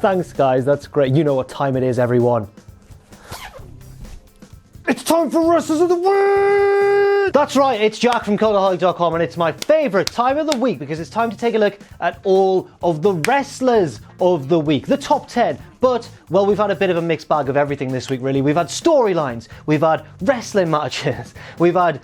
Thanks, guys. That's great. You know what time it is, everyone. It's time for Wrestlers of the Week! That's right, it's Jack from Cultaholic.com, and it's my favourite time of the week because it's time to take a look at all of the wrestlers of the week, the top 10. But, well, we've had a bit of a mixed bag of everything this week, really. We've had storylines, we've had wrestling matches, we've had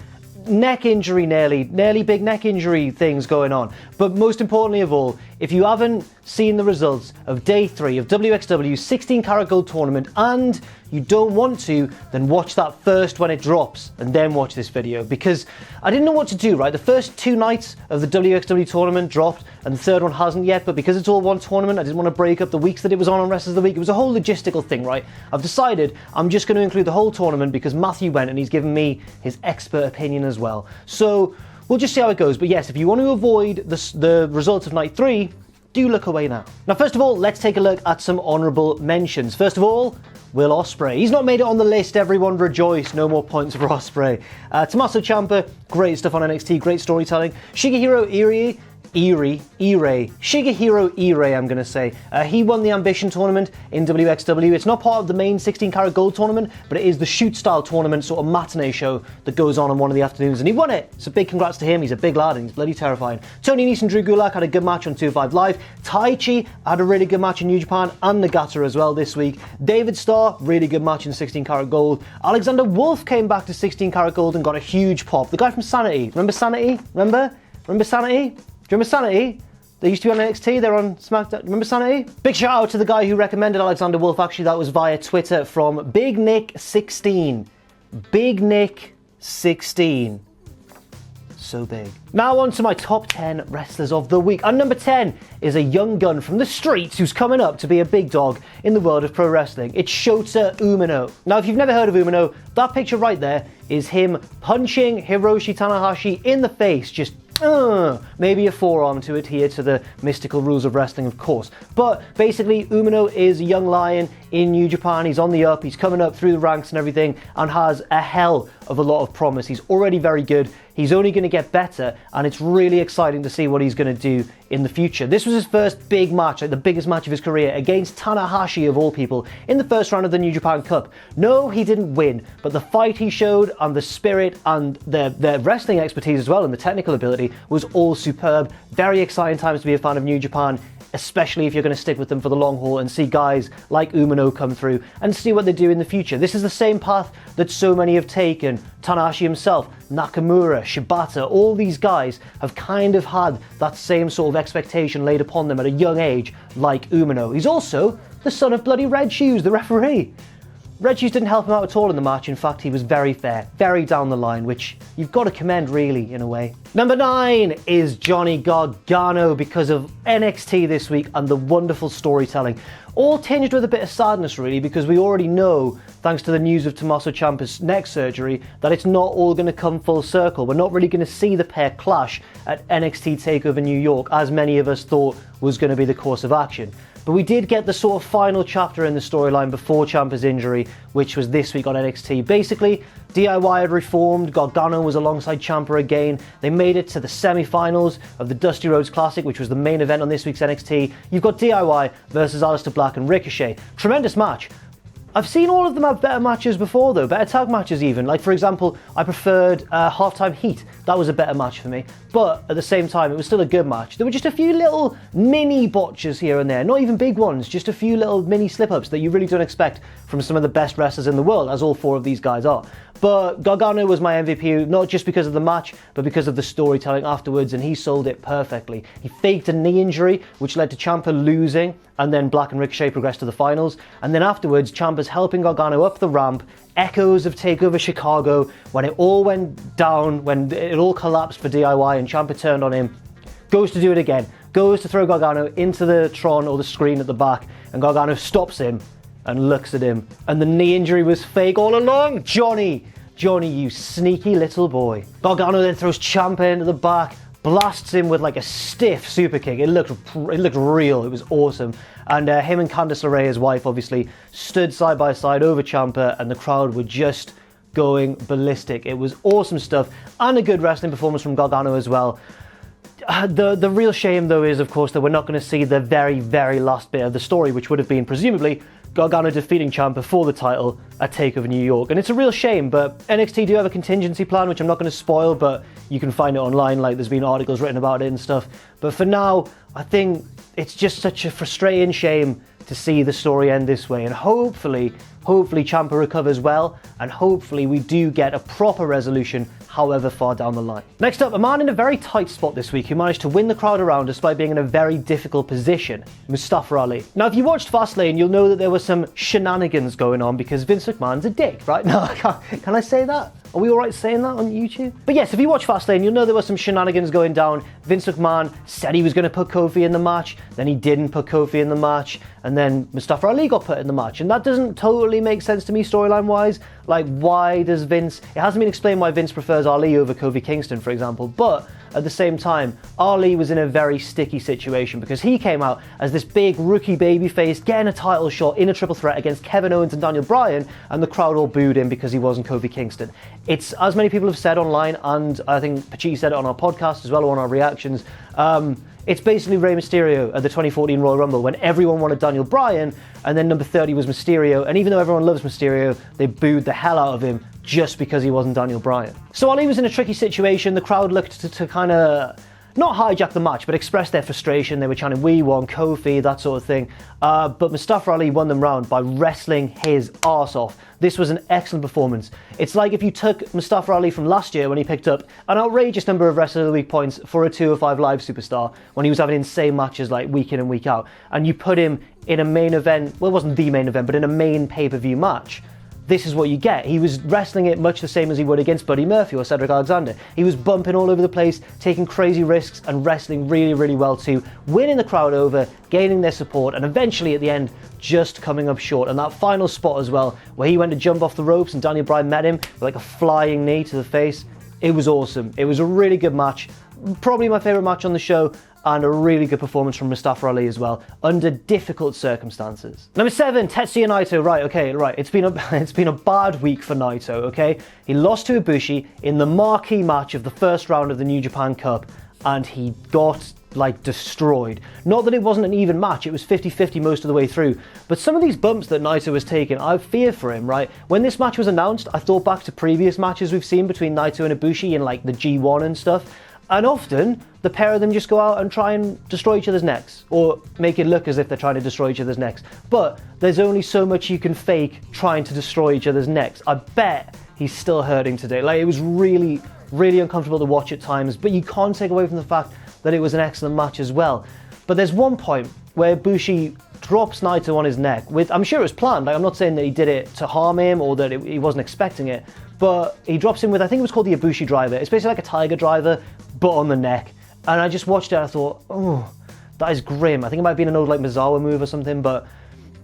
neck injury, nearly big neck injury things going on. But most importantly of all, if you haven't seen the results of day 3 of WXW's 16 karat gold tournament and you don't want to, then watch that first when it drops and then watch this video, because I didn't know what to do, right? The first 2 nights of the WXW tournament dropped and the third one hasn't yet, but because it's all one tournament, I didn't want to break up the weeks that it was on Wrestlers of the Week. It was a whole logistical thing, right? I've decided I'm just going to include the whole tournament because Matthew went and he's given me his expert opinion as well. So we'll just see how it goes. But yes, if you want to avoid the results of night 3, do look away now. Now, first of all, let's take a look at some honourable mentions. First of all, Will Ospreay. He's not made it on the list, everyone rejoice, no more points for Ospreay. Tommaso Ciampa, great stuff on NXT, great storytelling. Shigehiro Shigehiro Ire, I'm going to say. He won the Ambition tournament in WXW. It's not part of the main 16 karat gold tournament, but it is the shoot style tournament, sort of matinee show that goes on one of the afternoons, and he won it. So big congrats to him. He's a big lad and he's bloody terrifying. Tony Nese and Drew Gulak had a good match on 205 Live. Taichi had a really good match in New Japan, and Nagata as well this week. David Starr, really good match in 16 karat gold. Alexander Wolf came back to 16 karat gold and got a huge pop. The guy from Sanity. Remember Sanity? Remember Sanity? Do you remember Sanity? They used to be on NXT, they're on SmackDown. Remember Sanity? Big shout out to the guy who recommended Alexander Wolf. Actually, that was via Twitter from Big Nick16. Big Nick16. So big. Now on to my top 10 wrestlers of the week. And number 10 is a young gun from the streets who's coming up to be a big dog in the world of pro wrestling. It's Shota Umino. Now, if you've never heard of Umino, that picture right there is him punching Hiroshi Tanahashi in the face, just maybe a forearm to adhere to the mystical rules of wrestling, of course. But basically, Umino is a young lion in New Japan. He's on the up, he's coming up through the ranks and everything, and has a hell of a lot of promise. He's already very good. He's only going to get better, and it's really exciting to see what he's going to do in the future. This was his first big match, like the biggest match of his career, against Tanahashi of all people, in the first round of the New Japan Cup. No, he didn't win, but the fight he showed, and the spirit, and the wrestling expertise as well, and the technical ability was all superb. Very exciting times to be a fan of New Japan, especially if you're going to stick with them for the long haul and see guys like Umino come through and see what they do in the future. This is the same path that so many have taken. Tanahashi himself, Nakamura, Shibata, all these guys have kind of had that same sort of expectation laid upon them at a young age like Umino. He's also the son of bloody Red Shoes, the referee. Red Shoes didn't help him out at all in the match. In fact, he was very fair, very down the line, which you've got to commend, really, in a way. Number 9 is Johnny Gargano because of NXT this week and the wonderful storytelling. All tinged with a bit of sadness, really, because we already know, thanks to the news of Tommaso Ciampa's neck surgery, that it's not all going to come full circle. We're not really going to see the pair clash at NXT TakeOver New York, as many of us thought was going to be the course of action. But we did get the sort of final chapter in the storyline before Ciampa's injury, which was this week on NXT. Basically, DIY had reformed, Gargano was alongside Ciampa again. They made it to the semi-finals of the Dusty Rhodes Classic, which was the main event on this week's NXT. You've got DIY versus Aleister Black and Ricochet. Tremendous match. I've seen all of them have better matches before though, better tag matches even. Like for example, I preferred Halftime Heat. That was a better match for me. But at the same time, it was still a good match. There were just a few little mini botches here and there, not even big ones, just a few little mini slip-ups that you really don't expect from some of the best wrestlers in the world, as all 4 of these guys are. But Gargano was my MVP, not just because of the match, but because of the storytelling afterwards, and he sold it perfectly. He faked a knee injury, which led to Ciampa losing, and then Black and Ricochet progressed to the finals. And then afterwards, Ciampa's helping Gargano up the ramp, echoes of TakeOver Chicago, when it all went down, when it all collapsed for DIY and Ciampa turned on him, goes to do it again, goes to throw Gargano into the Tron or the screen at the back, and Gargano stops him and looks at him, and the knee injury was fake all along. Johnny, you sneaky little boy. Gargano then throws Ciampa into the back, blasts him with like a stiff super kick. It looked real. It was awesome. And him and Candice LeRae, his wife, obviously stood side by side over Ciampa, and the crowd were just going ballistic. It was awesome stuff, and a good wrestling performance from Gargano as well. The real shame, though, is, of course, that we're not going to see the very, very last bit of the story, which would have been, presumably, Gargano defeating Ciampa for the title at TakeOver New York. And it's a real shame, but NXT do have a contingency plan, which I'm not going to spoil, but you can find it online, like there's been articles written about it and stuff. But for now, I think it's just such a frustrating shame to see the story end this way. And hopefully Ciampa recovers well, and hopefully we do get a proper resolution however far down the line. Next up, a man in a very tight spot this week who managed to win the crowd around despite being in a very difficult position, Mustafa Ali. Now, if you watched Fastlane, you'll know that there were some shenanigans going on because Vince McMahon's a dick, right? No, can I say that? Are we alright saying that on YouTube? But yes, if you watch Fastlane, you'll know there were some shenanigans going down. Vince McMahon said he was going to put Kofi in the match, then he didn't put Kofi in the match, and then Mustafa Ali got put in the match. And that doesn't totally make sense to me storyline-wise. Like, why does Vince... It hasn't been explained why Vince prefers Ali over Kofi Kingston, for example, but at the same time, Ali was in a very sticky situation because he came out as this big rookie babyface getting a title shot in a triple threat against Kevin Owens and Daniel Bryan, and the crowd all booed him because he wasn't Kofi Kingston. It's, as many people have said online, and I think Pachi said it on our podcast as well, or on our reactions, it's basically Rey Mysterio at the 2014 Royal Rumble when everyone wanted Daniel Bryan, and then number 30 was Mysterio, and even though everyone loves Mysterio, they booed the hell out of him just because he wasn't Daniel Bryan. So Ali was in a tricky situation. The crowd looked to kind of not hijack the match, but express their frustration. They were chanting, "We want Kofi," that sort of thing. But Mustafa Ali won them round by wrestling his arse off. This was an excellent performance. It's like if you took Mustafa Ali from last year when he picked up an outrageous number of Wrestler of the Week points for a 205 Live superstar, when he was having insane matches like week in and week out, and you put him in a main event, well, it wasn't the main event, but in a main pay-per-view match. This is what you get. He was wrestling it much the same as he would against Buddy Murphy or Cedric Alexander. He was bumping all over the place, taking crazy risks and wrestling really, really well too, winning the crowd over, gaining their support, and eventually at the end, just coming up short. And that final spot as well, where he went to jump off the ropes and Daniel Bryan met him with like a flying knee to the face. It was awesome. It was a really good match. Probably my favorite match on the show, and a really good performance from Mustafa Ali as well, under difficult circumstances. Number 7, Tetsuya Naito. Right, it's been a bad week for Naito, okay? He lost to Ibushi in the marquee match of the first round of the New Japan Cup, and he got like destroyed. Not that it wasn't an even match, it was 50-50 most of the way through, but some of these bumps that Naito was taking, I fear for him, right? When this match was announced, I thought back to previous matches we've seen between Naito and Ibushi in like the G1 and stuff, and often the pair of them just go out and try and destroy each other's necks, or make it look as if they're trying to destroy each other's necks. But there's only so much you can fake trying to destroy each other's necks. I bet he's still hurting today. Like, it was really, really uncomfortable to watch at times, but you can't take away from the fact that it was an excellent match as well. But there's one point where Ibushi drops Naito on his neck with, I'm sure it was planned, like, I'm not saying that he did it to harm him or that he wasn't expecting it, but he drops him with, I think it was called the Ibushi driver. It's basically like a tiger driver, but on the neck. And I just watched it and I thought, oh, that is grim. I think it might have been an old like Misawa move or something, but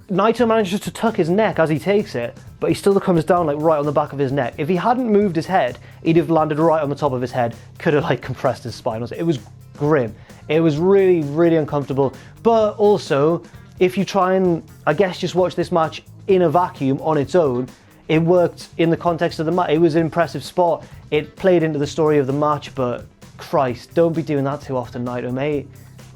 Naito manages to tuck his neck as he takes it, but he still comes down like right on the back of his neck. If he hadn't moved his head, he'd have landed right on the top of his head, could have like compressed his spine. It was grim. It was really, really uncomfortable. But also, if you try and, I guess, just watch this match in a vacuum on its own, it worked in the context of the match. It was an impressive spot. It played into the story of the match, but Christ, don't be doing that too often, Naito, mate.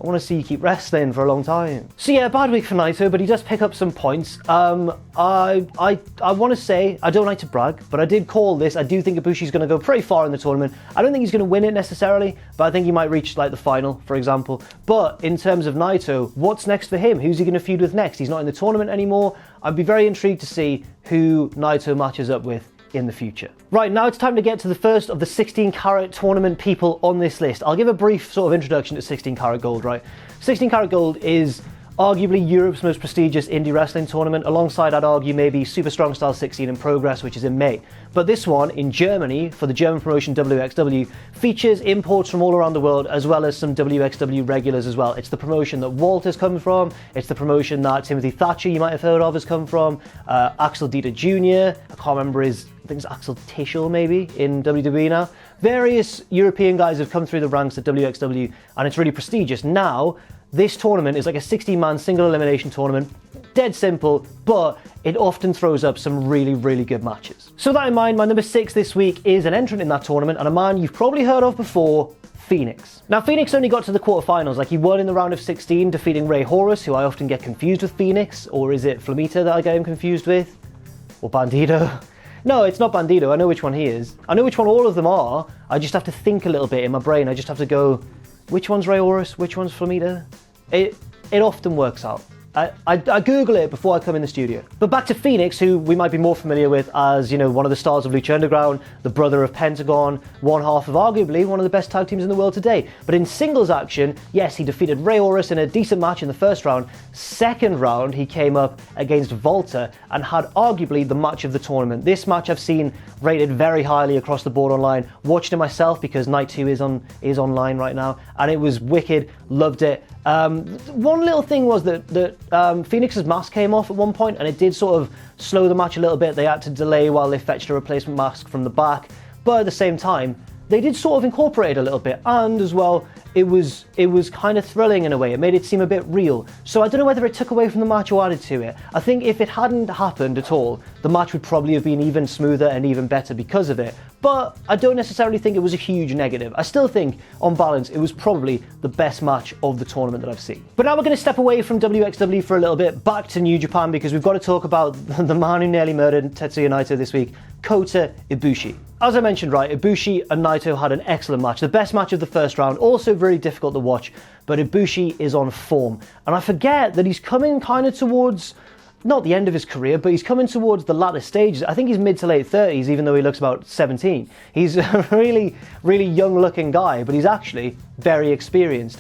I want to see you keep wrestling for a long time. So yeah, bad week for Naito, but he does pick up some points. I want to say, I don't like to brag, but I did call this. I do think Ibushi's going to go pretty far in the tournament. I don't think he's going to win it necessarily, but I think he might reach like the final, for example. But in terms of Naito, what's next for him? Who's he going to feud with next? He's not in the tournament anymore. I'd be very intrigued to see who Naito matches up with in the future. Right, now it's time to get to the first of the 16 karat tournament people on this list. I'll give a brief sort of introduction to 16 karat gold, right? 16 karat gold is arguably Europe's most prestigious indie wrestling tournament, alongside, I'd argue, maybe Super Strong Style 16 in Progress, which is in May. But this one, in Germany, for the German promotion WXW, features imports from all around the world, as well as some WXW regulars as well. It's the promotion that Volta's come from, it's the promotion that Timothy Thatcher, you might have heard of, has come from, Axel Dieter Jr., I can't remember his, I think it's Axel Tischel maybe, in WWE now. Various European guys have come through the ranks at WXW, and it's really prestigious. Now, this tournament is like a 16-man single elimination tournament, dead simple, but it often throws up some really, really good matches. So with that in mind, my number 6 this week is an entrant in that tournament, and a man you've probably heard of before, Phoenix. Now, Phoenix only got to the quarterfinals. Like, he won in the round of 16, defeating Rey Horus, who I often get confused with Phoenix. Or is it Flamita that I get him confused with? Or Bandido? No, it's not Bandido. I know which one he is. I know which one all of them are. I just have to think a little bit in my brain. I just have to go, which one's Rey Horus? Which one's Flamita? It often works out. I Google it before I come in the studio. But back to Phoenix, who we might be more familiar with as, you know, one of the stars of Lucha Underground, the brother of Pentagon, one half of arguably one of the best tag teams in the world today. But in singles action, yes, he defeated Rey Horus in a decent match in the first round. Second round, he came up against Volta and had arguably the match of the tournament. This match I've seen rated very highly across the board online. Watched it myself because Night 2 is online right now, and it was wicked. Loved it. One little thing was that Phoenix's mask came off at one point, and it did sort of slow the match a little bit. They had to delay while they fetched a replacement mask from the back, but at the same time, they did sort of incorporate it a little bit, and as well, it was kind of thrilling in a way. It made it seem a bit real. So I don't know whether it took away from the match or added to it. I think if it hadn't happened at all, the match would probably have been even smoother and even better because of it. But I don't necessarily think it was a huge negative. I still think, on balance, it was probably the best match of the tournament that I've seen. But now we're going to step away from WXW for a little bit, back to New Japan, because we've got to talk about the man who nearly murdered Tetsuya Naito this week, Kota Ibushi. As I mentioned, right, Ibushi and Naito had an excellent match. The best match of the first round, also very difficult to watch, but Ibushi is on form. And I forget that he's coming kind of towards, not the end of his career, but he's coming towards the latter stages. I think he's mid to late 30s, even though he looks about 17. He's a really, really young looking guy, but he's actually very experienced.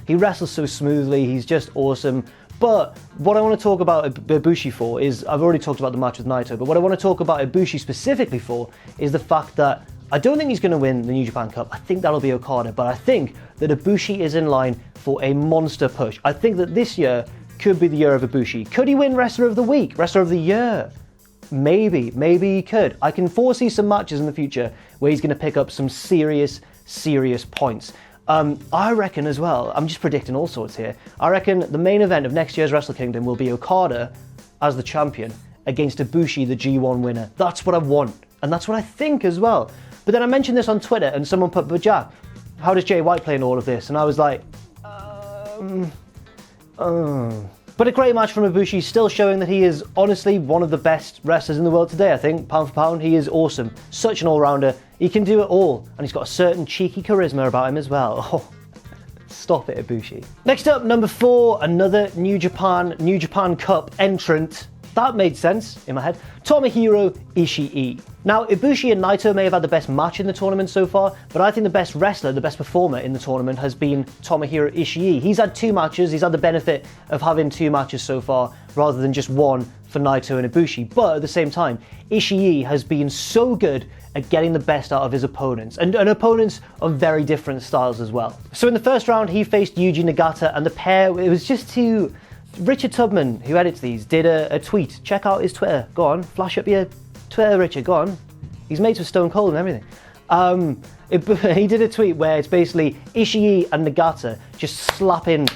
He wrestles so smoothly, he's just awesome. But what I want to talk about Ibushi for is, I've already talked about the match with Naito, but what I want to talk about Ibushi specifically for is the fact that I don't think he's going to win the New Japan Cup. I think that'll be Okada, but I think that Ibushi is in line for a monster push. I think that this year could be the year of Ibushi. Could he win Wrestler of the Week, Wrestler of the Year? Maybe he could. I can foresee some matches in the future where he's going to pick up some serious points. I reckon as well, I'm just predicting all sorts here, I reckon the main event of next year's Wrestle Kingdom will be Okada as the champion against Ibushi, the G1 winner. That's what I want, and that's what I think as well. But then I mentioned this on Twitter, and someone put, but Jack, how does Jay White play in all of this? And I was like, But a great match from Ibushi, still showing that he is honestly one of the best wrestlers in the world today, I think. Pound for pound, he is awesome. Such an all-rounder. He can do it all, and he's got a certain cheeky charisma about him as well. Oh, stop it, Ibushi. Next up, number 4, another New Japan Cup entrant. That made sense in my head. Tama Hero Ishii. Now, Ibushi and Naito may have had the best match in the tournament so far, but I think the best wrestler, the best performer in the tournament has been Tama Hero Ishii. He's had 2 matches, he's had the benefit of having 2 matches so far, rather than just one for Naito and Ibushi. But at the same time, Ishii has been so good at getting the best out of his opponents, and opponents of very different styles as well. So in the first round, he faced Yuji Nagata, and the pair, it was just too... Richard Tubman, who edits these, did a tweet. Check out his Twitter. Go on, flash up your Twitter, Richard. Go on. He's mates with Stone Cold and everything. He did a tweet where it's basically Ishii and Nagata just slapping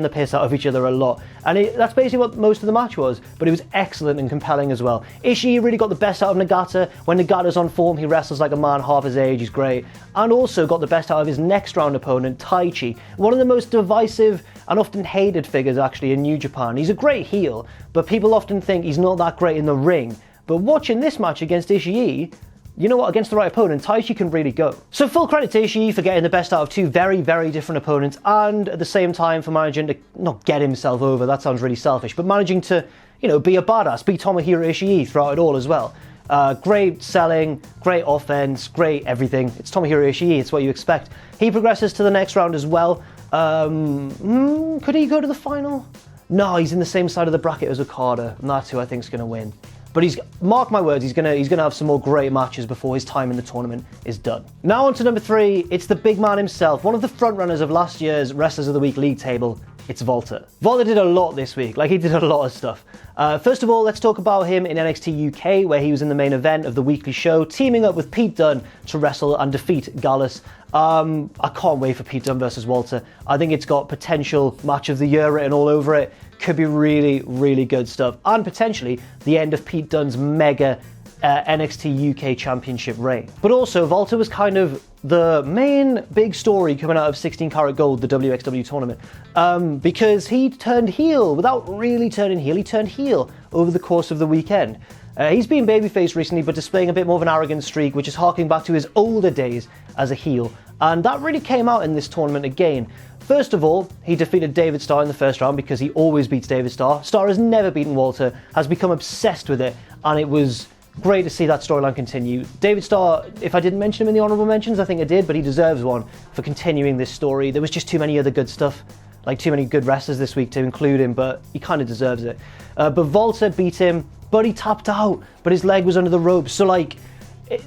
the piss out of each other a lot. And that's basically what most of the match was, but it was excellent and compelling as well. Ishii really got the best out of Nagata. When Nagata's on form, he wrestles like a man half his age, he's great. And also got the best out of his next round opponent, Taichi. One of the most divisive and often hated figures actually in New Japan. He's a great heel, but people often think he's not that great in the ring. But watching this match against Ishii, you know what, against the right opponent, Taichi can really go. So full credit to Ishii for getting the best out of 2 very, very different opponents, and at the same time for managing to not get himself over, that sounds really selfish, but managing to, you know, be a badass, be Tama Hero Ishii throughout it all as well. Great selling, great offense, great everything. It's Tama Hero Ishii, it's what you expect. He progresses to the next round as well. Could he go to the final? No, he's in the same side of the bracket as Okada, and that's who I think is going to win. But mark my words, he's gonna have some more great matches before his time in the tournament is done. Now on to number 3, it's the big man himself, one of the frontrunners of last year's Wrestlers of the Week league table. It's Volta. Volta did a lot this week, like he did a lot of stuff. First of all, let's talk about him in NXT UK, where he was in the main event of the weekly show, teaming up with Pete Dunne to wrestle and defeat Gallus. I can't wait for Pete Dunne versus Volta. I think it's got potential match of the year written all over it. Could be really, really good stuff. And potentially the end of Pete Dunne's mega NXT UK Championship reign. But also, Volta was kind of the main big story coming out of 16 Karat Gold, the WXW tournament, because he turned heel without really turning heel. He turned heel over the course of the weekend. He's been babyface recently, but displaying a bit more of an arrogant streak, which is harking back to his older days as a heel. And that really came out in this tournament again. First of all, he defeated David Starr in the first round because he always beats David Starr. Starr has never beaten Walter, has become obsessed with it, and it was great to see that storyline continue. David Starr, if I didn't mention him in the honourable mentions, I think I did, but he deserves one for continuing this story. There was just too many other good stuff, like too many good wrestlers this week to include him, but he kind of deserves it. But Volta beat him, but he tapped out, but his leg was under the ropes, so like,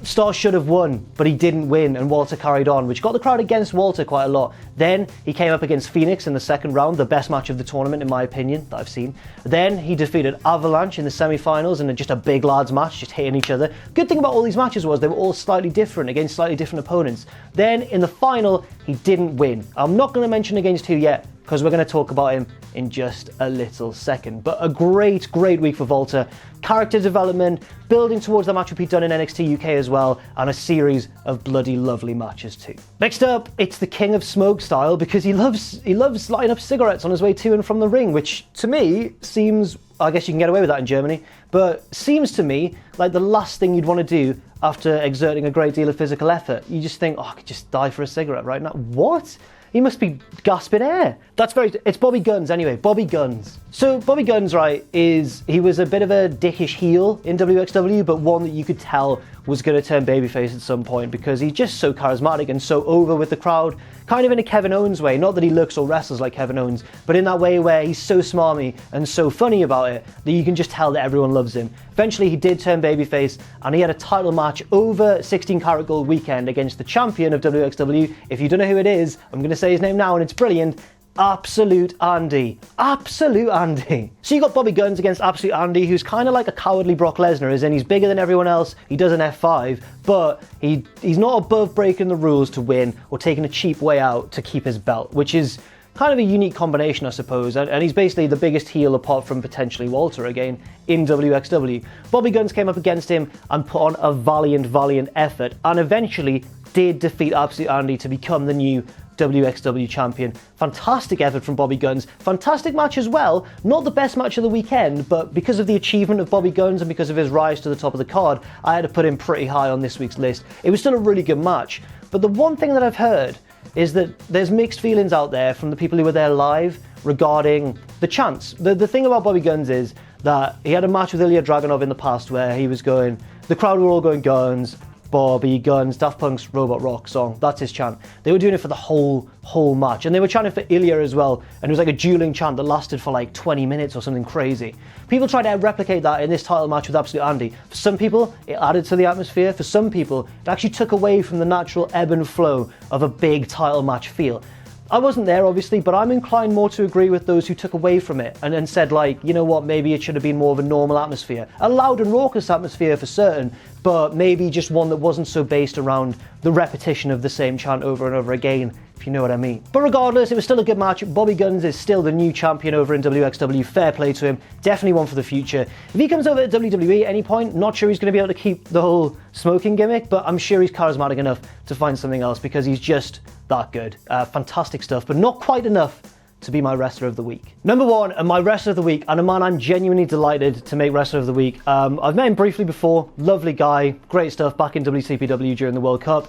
Starr should have won, but he didn't win, and Walter carried on, which got the crowd against Walter quite a lot. Then he came up against Phoenix in the second round, the best match of the tournament in my opinion that I've seen. Then he defeated Avalanche in the semi-finals in just a big lads match, just hitting each other. Good thing about all these matches was they were all slightly different against slightly different opponents. Then in the final, he didn't win. I'm not going to mention against who yet, because we're going to talk about him in just a little second. But a great week for Volta. Character development, building towards the match he'd done in NXT UK as well, and a series of bloody lovely matches too. Next up, it's the King of Smoke style, because he loves lighting up cigarettes on his way to and from the ring, which to me seems, I guess you can get away with that in Germany, but seems to me like the last thing you'd want to do after exerting a great deal of physical effort. You just think, oh, I could just die for a cigarette right now. What? He must be gasping air. It's Bobby Guns anyway, Bobby Guns. So Bobby Guns, right, he was a bit of a dickish heel in WXW, but one that you could tell was going to turn babyface at some point because he's just so charismatic and so over with the crowd, kind of in a Kevin Owens way. Not that he looks or wrestles like Kevin Owens, but in that way where he's so smarmy and so funny about it that you can just tell that everyone loves him. Eventually he did turn babyface, and he had a title match over 16 Karat Gold weekend against the champion of WXW. If you don't know who it is, I'm going to say his name now and it's brilliant. Absolute Andy. Absolute Andy. So you got Bobby Guns against Absolute Andy, who's kind of like a cowardly Brock Lesnar, as in he's bigger than everyone else, he does an F5, but he's not above breaking the rules to win or taking a cheap way out to keep his belt, which is kind of a unique combination, I suppose, and he's basically the biggest heel apart from potentially Walter again in WXW. Bobby Guns came up against him and put on a valiant effort, and eventually did defeat Absolute Andy to become the new WXW champion. Fantastic effort from Bobby Guns. Fantastic match as well. Not the best match of the weekend, but because of the achievement of Bobby Guns and because of his rise to the top of the card, I had to put him pretty high on this week's list. It was still a really good match. But the one thing that I've heard is that there's mixed feelings out there from the people who were there live regarding the chants. The thing about Bobby Guns is that he had a match with Ilya Dragunov in the past where he was going, the crowd were all going Guns, Bobby Guns, Daft Punk's Robot Rock song, that's his chant. They were doing it for the whole match, and they were chanting for Ilya as well, and it was like a dueling chant that lasted for like 20 minutes or something crazy. People tried to replicate that in this title match with Absolute Andy. For some people, it added to the atmosphere. For some people, it actually took away from the natural ebb and flow of a big title match feel. I wasn't there, obviously, but I'm inclined more to agree with those who took away from it and said, like, you know what, maybe it should have been more of a normal atmosphere. A loud and raucous atmosphere for certain, but maybe just one that wasn't so based around the repetition of the same chant over and over again, if you know what I mean. But regardless, it was still a good match. Bobby Guns is still the new champion over in WXW. Fair play to him. Definitely one for the future. If he comes over to WWE at any point, not sure he's going to be able to keep the whole smoking gimmick, but I'm sure he's charismatic enough to find something else because he's just that good. Fantastic stuff, but not quite enough to be my Wrestler of the Week. Number one, and my Wrestler of the Week, and a man I'm genuinely delighted to make Wrestler of the Week. I've met him briefly before. Lovely guy. Great stuff back in WCPW during the World Cup.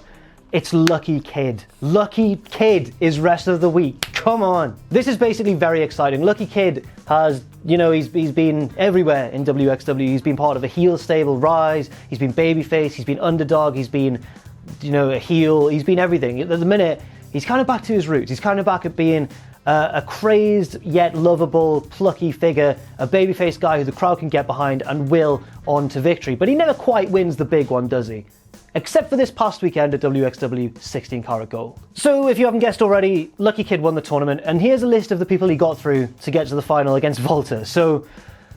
It's Lucky Kid. Lucky Kid is Wrestler of the Week. Come on. This is basically very exciting. Lucky Kid has, you know, he's been everywhere in WXW. He's been part of a heel stable rise. He's been babyface. He's been underdog. He's been, you know, a heel. He's been everything. At the minute, he's kind of back to his roots. He's kind of back at being a crazed yet lovable, plucky figure, a babyface guy who the crowd can get behind and will on to victory. But he never quite wins the big one, does he? Except for this past weekend at WXW 16 Karat Gold. So if you haven't guessed already, Lucky Kid won the tournament, and here's a list of the people he got through to get to the final against Volta. So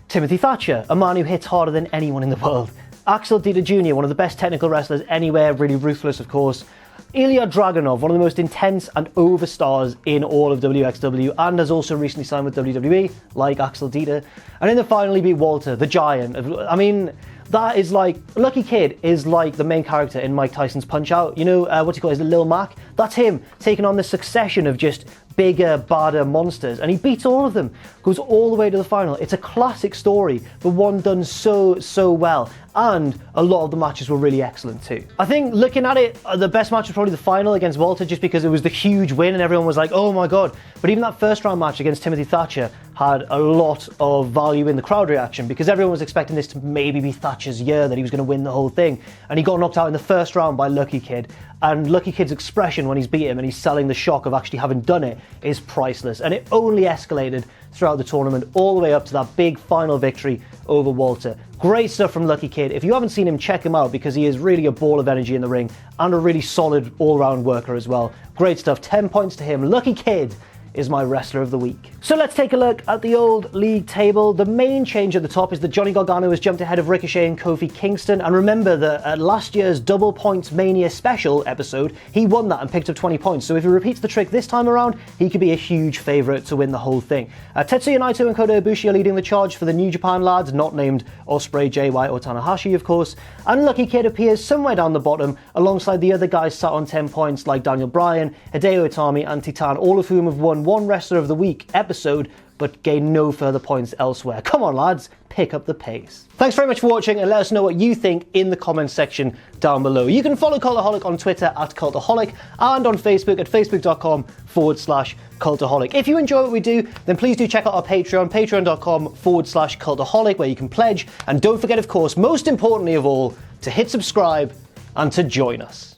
Timothy Thatcher, a man who hits harder than anyone in the world. Axel Dieter Jr., one of the best technical wrestlers anywhere, really ruthless of course. Ilya Dragunov, one of the most intense and over stars in all of WXW, and has also recently signed with WWE, like Axel Dieter. And in the final he beat Walter, the Giant. I mean, That is like, Lucky Kid is like the main character in Mike Tyson's Punch-Out. You know, what's he called? Is it Lil Mac? That's him taking on this succession of just bigger, badder monsters, and he beats all of them, goes all the way to the final. It's a classic story, but one done so well, and a lot of the matches were really excellent too. I think looking at it, the best match was probably the final against Volta, just because it was the huge win and everyone was like, oh my god. But even that first round match against Timothy Thatcher had a lot of value in the crowd reaction, because everyone was expecting this to maybe be Thatcher's year, that he was going to win the whole thing, and he got knocked out in the first round by Lucky Kid. And Lucky Kid's expression when he's beat him and he's selling the shock of actually having done it is priceless. And it only escalated throughout the tournament all the way up to that big final victory over Volta. Great stuff from Lucky Kid. If you haven't seen him, check him out, because he is really a ball of energy in the ring and a really solid all-round worker as well. Great stuff. 10 points to him. Lucky Kid is my wrestler of the week. So let's take a look at the old league table. The main change at the top is that Johnny Gargano has jumped ahead of Ricochet and Kofi Kingston. And remember that at last year's Double Points Mania special episode, he won that and picked up 20 points. So if he repeats the trick this time around, he could be a huge favourite to win the whole thing. Tetsuya Naito and Kotabushi are leading the charge for the New Japan lads, not named Ospreay, Jay White or Tanahashi, of course. And Lucky Kid appears somewhere down the bottom alongside the other guys sat on 10 points like Daniel Bryan, Hideo Itami and Titan, all of whom have won one Wrestler of the Week episode, but gain no further points elsewhere. Come on lads, pick up the pace. Thanks very much for watching, and let us know what you think in the comments section down below. You can follow Cultaholic on Twitter at Cultaholic and on Facebook at facebook.com/Cultaholic. If you enjoy what we do, then please do check out our Patreon, patreon.com/Cultaholic, where you can pledge. And don't forget, of course, most importantly of all, to hit subscribe and to join us.